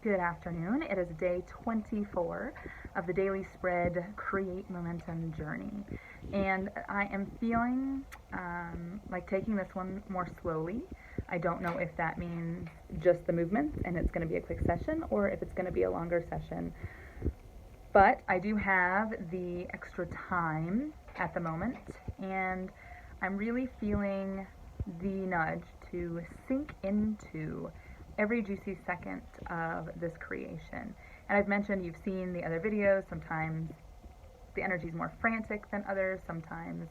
Good afternoon. It is day 24 of the Daily Spread Create Momentum Journey. And I am feeling like taking this one more slowly. I don't know if that means just the movements and it's going to be a quick session or if it's going to be a longer session. But I do have the extra time at the moment, and I'm really feeling the nudge to sink into every juicy second of this creation. And I've mentioned, you've seen the other videos, sometimes the energy is more frantic than others, sometimes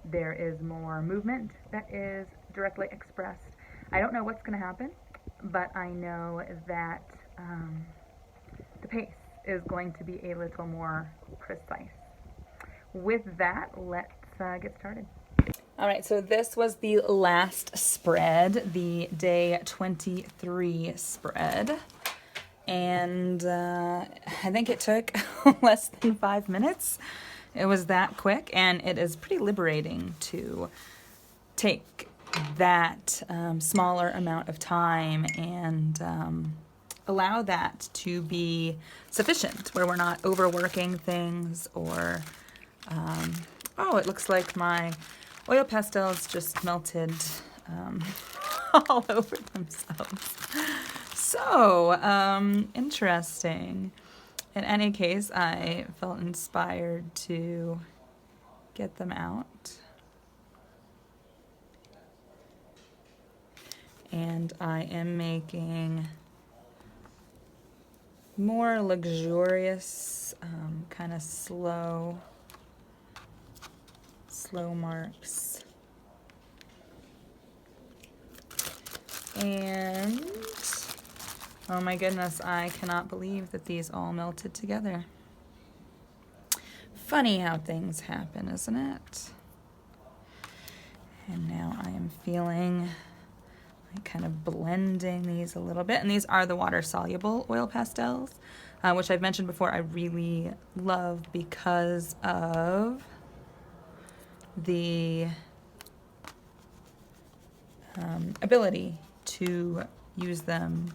there is more movement that is directly expressed. I don't know what's going to happen, but I know that the pace is going to be a little more precise. With that, let's get started. All right, so this was the last spread, the day 23 spread. And I think it took less than 5 minutes. It was that quick, and it is pretty liberating to take that smaller amount of time and allow that to be sufficient, where we're not overworking things or, oh, it looks like my oil pastels just melted all over themselves. So, interesting. In any case, I felt inspired to get them out. And I am making more luxurious, kind of slow marks. And oh my goodness, I cannot believe that these all melted together. Funny how things happen, isn't it? And now I am feeling like kind of blending these a little bit. And these are the water-soluble oil pastels, which I've mentioned before I really love because of the ability to use them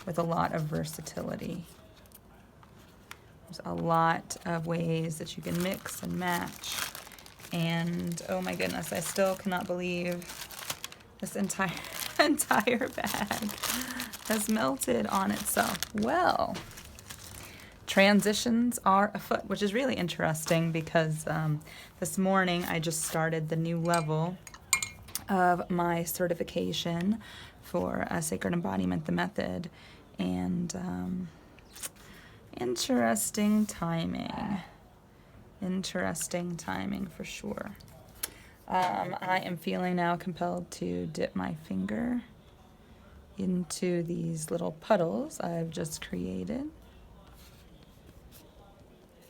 with a lot of versatility. There's a lot of ways that you can mix and match. And oh my goodness, I still cannot believe this entire bag has melted on itself. Well, transitions are afoot, which is really interesting because this morning I just started the new level of my certification for Sacred Embodiment, the method, and interesting timing for sure. I am feeling now compelled to dip my finger into these little puddles I've just created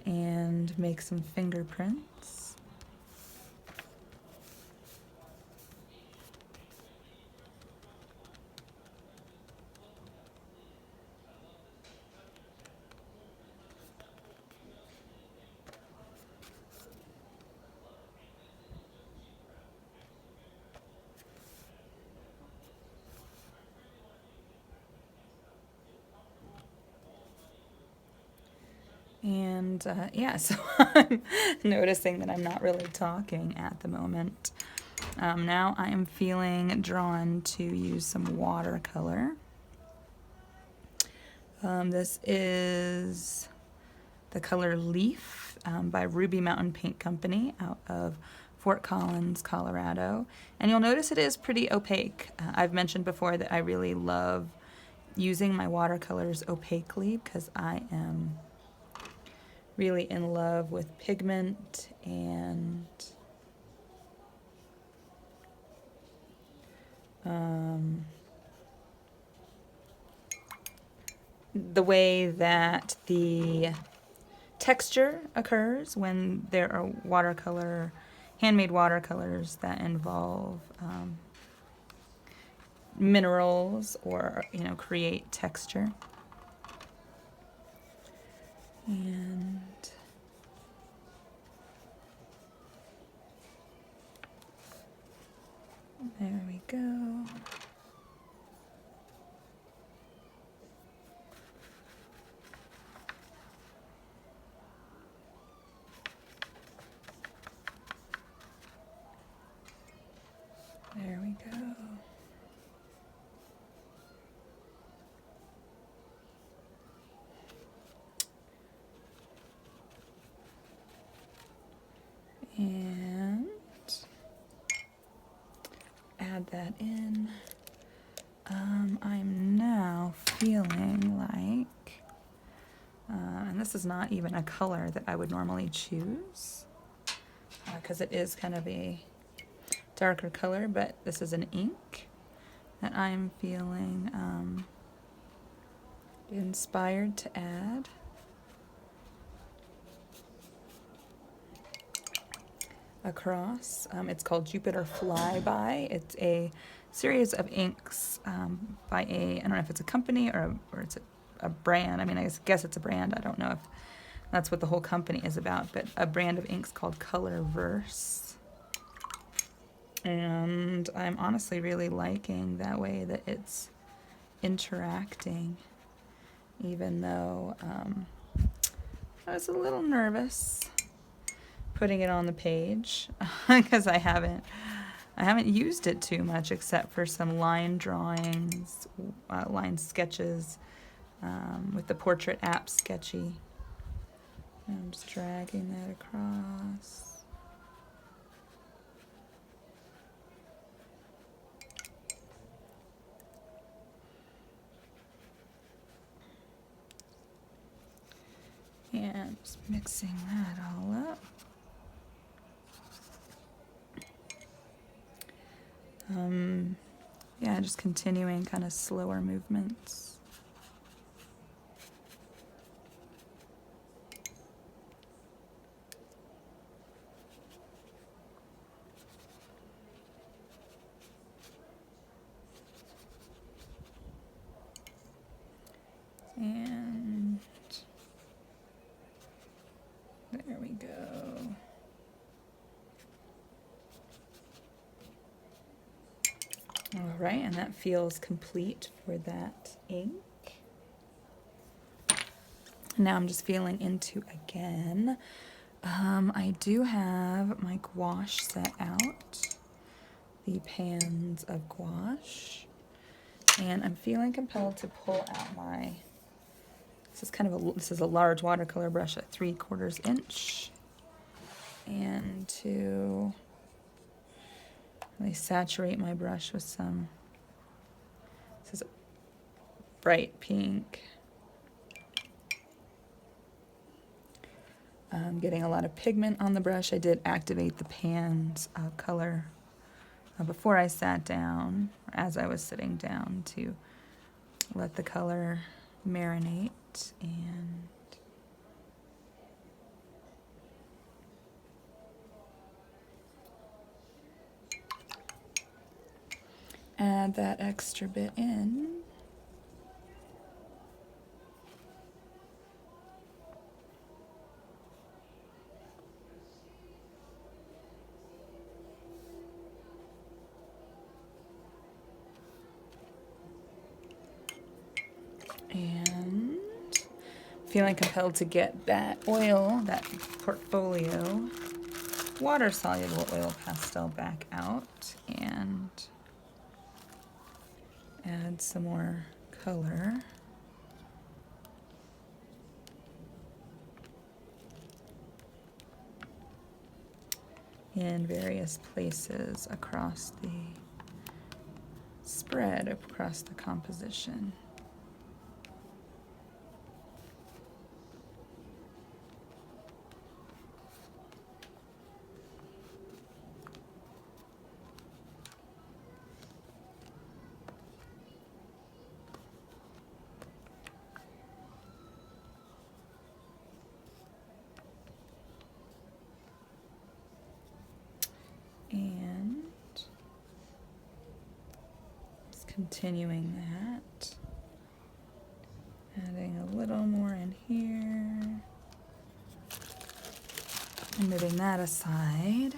and make some fingerprints. And yeah, so I'm noticing that I'm not really talking at the moment. Now I am feeling drawn to use some watercolor. This is the color Leaf by Ruby Mountain Paint Company out of Fort Collins, Colorado. And you'll notice it is pretty opaque. I've mentioned before that I really love using my watercolors opaquely because I am really in love with pigment and the way that the texture occurs when there are handmade watercolors that involve minerals or, create texture. And there we go. add that in. I'm now feeling like, and this is not even a color that I would normally choose, because it is kind of a darker color, but this is an ink that I'm feeling inspired to add. Across. It's called Jupiter Flyby. It's a series of inks by I don't know if it's a company or it's a brand. I mean, I guess it's a brand. I don't know if that's what the whole company is about, but a brand of inks called Colorverse. And I'm honestly really liking that way that it's interacting, even though I was a little nervous putting it on the page because I haven't used it too much except for some line drawings, line sketches with the portrait app Sketchy. I'm just dragging that across. And just mixing that all up. Yeah, just continuing kind of slower movements. And there we go. All right, and that feels complete for that ink. Now I'm just feeling into again. I do have my gouache set out, the pans of gouache, and I'm feeling compelled to pull out my, this is a large watercolor brush at 3/4 inch, and to really saturate my brush with some, this is a bright pink. I'm getting a lot of pigment on the brush. I did activate the pans of color before I sat down, or as I was sitting down, to let the color marinate and add that extra bit in. And feeling compelled to get that oil, that portfolio water-soluble oil pastel back out and add some more color. In various places across the spread, across the composition. And just continuing that, adding a little more in here, and moving that aside,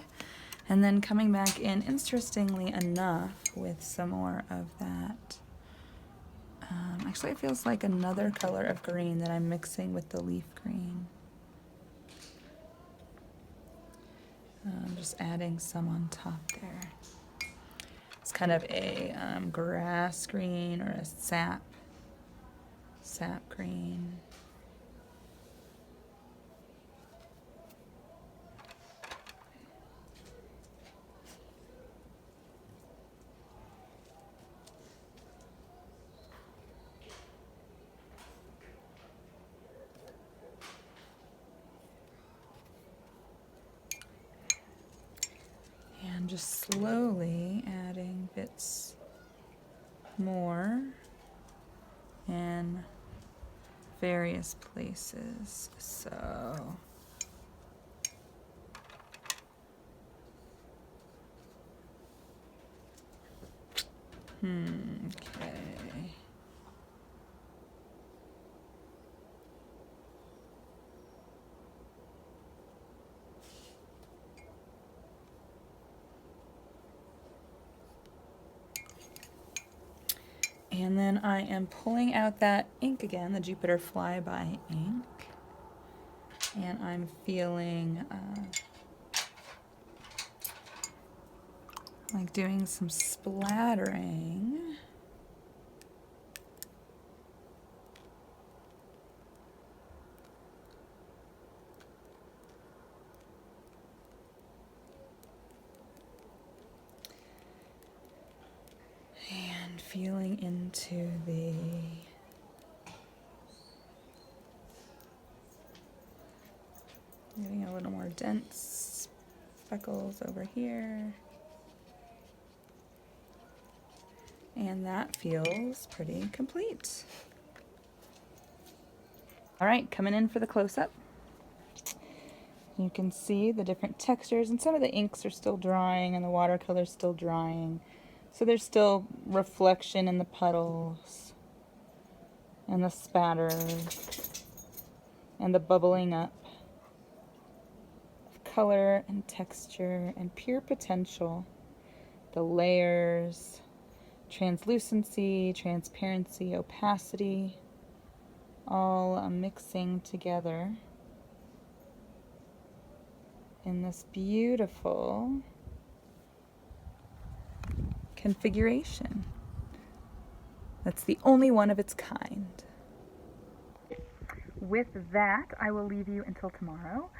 and then coming back in, interestingly enough, with some more of that. Actually, it feels like another color of green that I'm mixing with the leaf green. Just adding some on top there. It's kind of a grass green or a sap green. just slowly adding bits more in various places. So okay. And then I am pulling out that ink again, the Jupiter Flyby ink. And I'm feeling like doing some splattering. And feeling into the getting a little more dense speckles over here. And that feels pretty complete. All right, coming in for the close-up. You can see the different textures, and some of the inks are still drying and the watercolor's still drying. So there's still reflection in the puddles and the spatter and the bubbling up of color and texture and pure potential. The layers, translucency, transparency, opacity, all mixing together in this beautiful configuration. That's the only one of its kind. With that, I will leave you until tomorrow.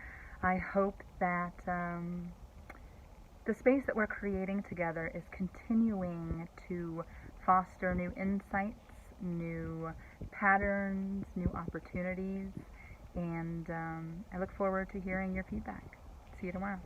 I hope that the space that we're creating together is continuing to foster new insights, new patterns, new opportunities, and I look forward to hearing your feedback. See you tomorrow.